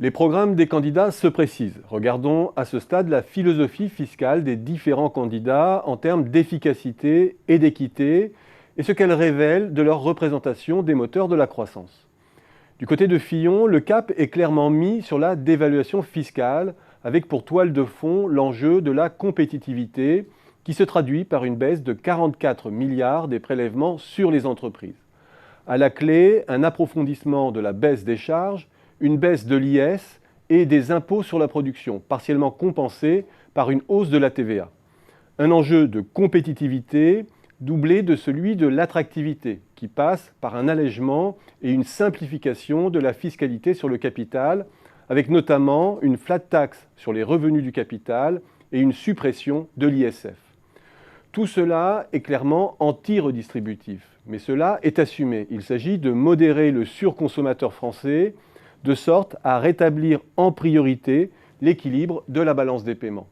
Les programmes des candidats se précisent. Regardons à ce stade la philosophie fiscale des différents candidats en termes d'efficacité et d'équité et ce qu'elle révèle de leur représentation des moteurs de la croissance. Du côté de Fillon, le cap est clairement mis sur la dévaluation fiscale avec pour toile de fond l'enjeu de la compétitivité qui se traduit par une baisse de 44 milliards des prélèvements sur les entreprises. À la clé, un approfondissement de la baisse des charges, une baisse de l'IS et des impôts sur la production, partiellement compensés par une hausse de la TVA. Un enjeu de compétitivité doublé de celui de l'attractivité, qui passe par un allègement et une simplification de la fiscalité sur le capital, avec notamment une flat tax sur les revenus du capital et une suppression de l'ISF. Tout cela est clairement anti-redistributif, mais cela est assumé. Il s'agit de modérer le surconsommateur français de sorte à rétablir en priorité l'équilibre de la balance des paiements.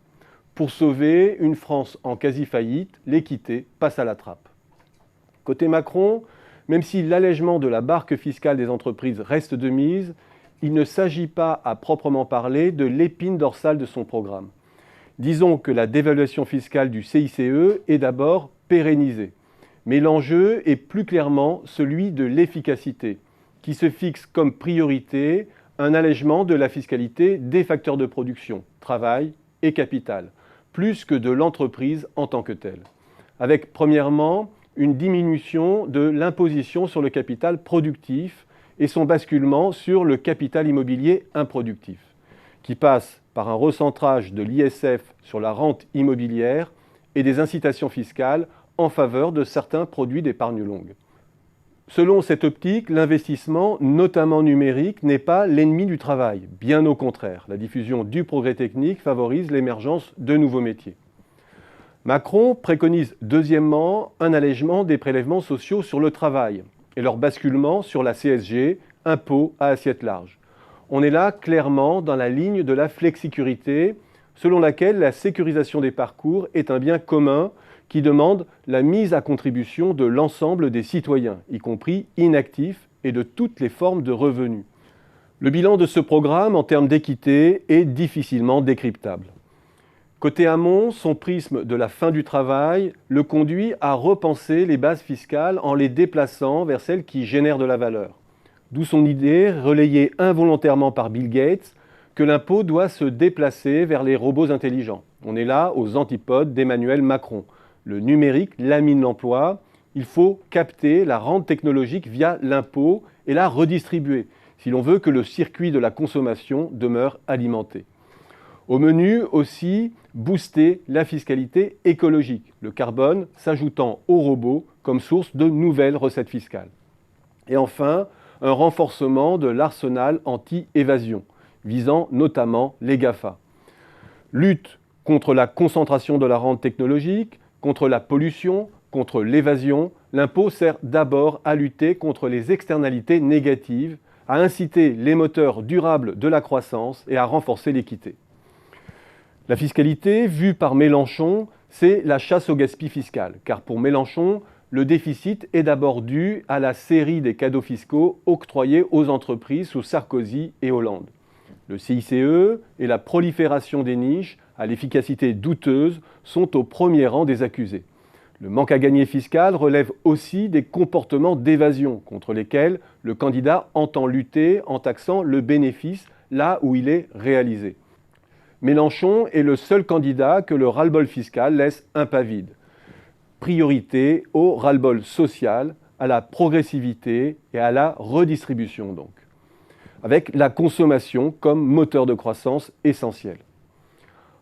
Pour sauver une France en quasi-faillite, l'équité passe à la trappe. Côté Macron, même si l'allègement de la barque fiscale des entreprises reste de mise, il ne s'agit pas à proprement parler de l'épine dorsale de son programme. Disons que la dévaluation fiscale du CICE est d'abord pérennisée. Mais l'enjeu est plus clairement celui de l'efficacité, qui se fixe comme priorité un allègement de la fiscalité des facteurs de production, travail et capital, plus que de l'entreprise en tant que telle. Avec, premièrement, une diminution de l'imposition sur le capital productif et son basculement sur le capital immobilier improductif, qui passe par un recentrage de l'ISF sur la rente immobilière et des incitations fiscales en faveur de certains produits d'épargne longue. Selon cette optique, l'investissement, notamment numérique, n'est pas l'ennemi du travail. Bien au contraire, la diffusion du progrès technique favorise l'émergence de nouveaux métiers. Macron préconise deuxièmement un allègement des prélèvements sociaux sur le travail et leur basculement sur la CSG, impôt à assiette large. On est là clairement dans la ligne de la flexicurité, selon laquelle la sécurisation des parcours est un bien commun qui demande la mise à contribution de l'ensemble des citoyens, y compris inactifs et de toutes les formes de revenus. Le bilan de ce programme en termes d'équité est difficilement décryptable. Côté Hamon, son prisme de la fin du travail le conduit à repenser les bases fiscales en les déplaçant vers celles qui génèrent de la valeur. D'où son idée, relayée involontairement par Bill Gates, que l'impôt doit se déplacer vers les robots intelligents. On est là aux antipodes d'Emmanuel Macron. Le numérique lamine l'emploi, il faut capter la rente technologique via l'impôt et la redistribuer, si l'on veut que le circuit de la consommation demeure alimenté. Au menu aussi, booster la fiscalité écologique, le carbone s'ajoutant aux robots comme source de nouvelles recettes fiscales. Et enfin, un renforcement de l'arsenal anti-évasion, visant notamment les GAFA. Lutte contre la concentration de la rente technologique, contre la pollution, contre l'évasion, l'impôt sert d'abord à lutter contre les externalités négatives, à inciter les moteurs durables de la croissance et à renforcer l'équité. La fiscalité, vue par Mélenchon, c'est la chasse au gaspillage fiscal, car pour Mélenchon, le déficit est d'abord dû à la série des cadeaux fiscaux octroyés aux entreprises sous Sarkozy et Hollande. Le CICE et la prolifération des niches à l'efficacité douteuse sont au premier rang des accusés. Le manque à gagner fiscal relève aussi des comportements d'évasion contre lesquels le candidat entend lutter en taxant le bénéfice là où il est réalisé. Mélenchon est le seul candidat que le ras-le-bol fiscal laisse impavide. Priorité au ras-le-bol social, à la progressivité et à la redistribution donc, avec la consommation comme moteur de croissance essentiel.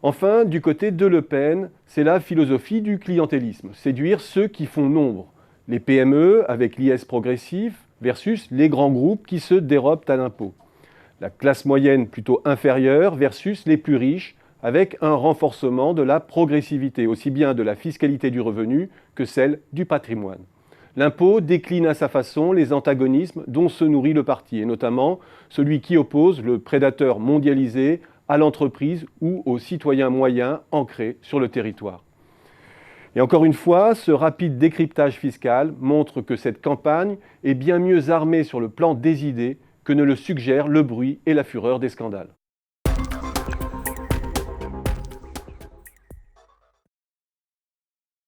Enfin, du côté de Le Pen, c'est la philosophie du clientélisme, séduire ceux qui font nombre, les PME avec l'IS progressif versus les grands groupes qui se dérobent à l'impôt, la classe moyenne plutôt inférieure versus les plus riches avec un renforcement de la progressivité, aussi bien de la fiscalité du revenu que celle du patrimoine. L'impôt décline à sa façon les antagonismes dont se nourrit le parti, et notamment celui qui oppose le prédateur mondialisé à l'entreprise ou aux citoyens moyens ancrés sur le territoire. Et encore une fois, ce rapide décryptage fiscal montre que cette campagne est bien mieux armée sur le plan des idées que ne le suggèrent le bruit et la fureur des scandales.